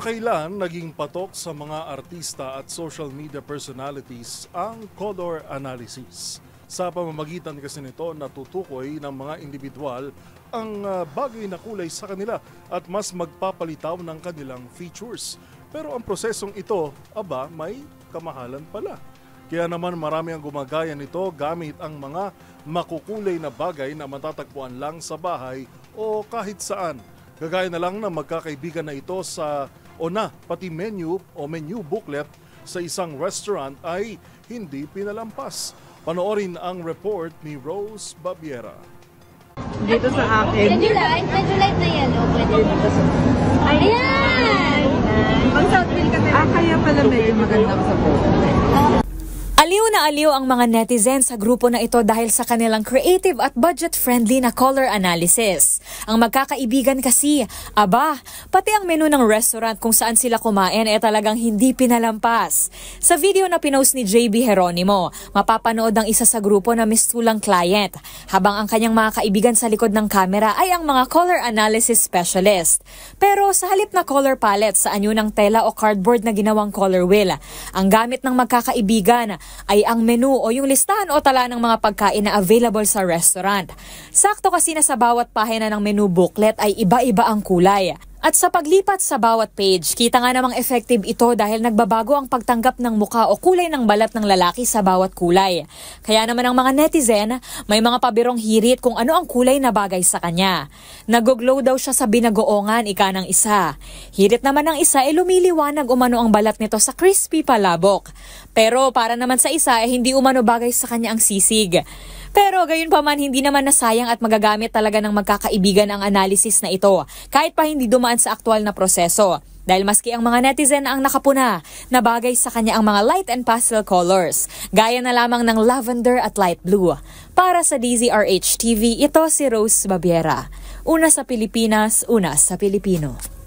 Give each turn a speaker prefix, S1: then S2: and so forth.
S1: Kamakailan naging patok sa mga artista at social media personalities ang color analysis. Sa pamamagitan kasi nito, natutukoy ng mga individual ang bagay na kulay sa kanila at mas magpapalitaw ng kanilang features. Pero ang prosesong ito, may kamahalan pala. Kaya naman marami ang gumagaya nito gamit ang mga makukulay na bagay na matatagpuan lang sa bahay o kahit saan. Gagaya na lang na magkakaibigan na ito pati menu o menu booklet sa isang restaurant ay hindi pinalampas. Panoorin ang report ni Rose Babiera.
S2: Dito sa akin.
S3: Medyo light na yellow. Dito sa ayan!
S2: Pag Southville kasi. Kaya pala medyo maganda sa photo.
S4: Aliw na aliw ang mga netizens sa grupo na ito dahil sa kanilang creative at budget-friendly na color analysis. Ang magkakaibigan kasi, pati ang menu ng restaurant kung saan sila kumain talagang hindi pinalampas. Sa video na pinost ni JB Geronimo, mapapanood ang isa sa grupo na mistulang client, habang ang kanyang mga kaibigan sa likod ng kamera ay ang mga color analysis specialist. Pero sa halip na color palette sa anyo ng tela o cardboard na ginawang color wheel, ang gamit ng magkakaibigan ay ang menu o yung listahan o tala ng mga pagkain na available sa restaurant. Sakto kasi na sa bawat pahina ng menu booklet ay iba-iba ang kulay. At sa paglipat sa bawat page, kita nga namang effective ito dahil nagbabago ang pagtanggap ng muka o kulay ng balat ng lalaki sa bawat kulay. Kaya naman ang mga netizen, may mga pabirong hirit kung ano ang kulay na bagay sa kanya. Nag-glow daw siya sa binagoongan, ika ng isa. Hirit naman ng isa lumiliwanag umano ang balat nito sa crispy palabok. Pero para naman sa isa hindi umano bagay sa kanya ang sisig. Pero gayon pa man, hindi naman nasayang at magagamit talaga ng magkakaibigan ang analysis na ito, kahit pa hindi dumaan sa aktual na proseso. Dahil maski ang mga netizen ang nakapuna, na bagay sa kanya ang mga light and pastel colors, gaya na lamang ng lavender at light blue. Para sa DZRH TV, ito si Rose Babiera. Una sa Pilipinas, una sa Pilipino.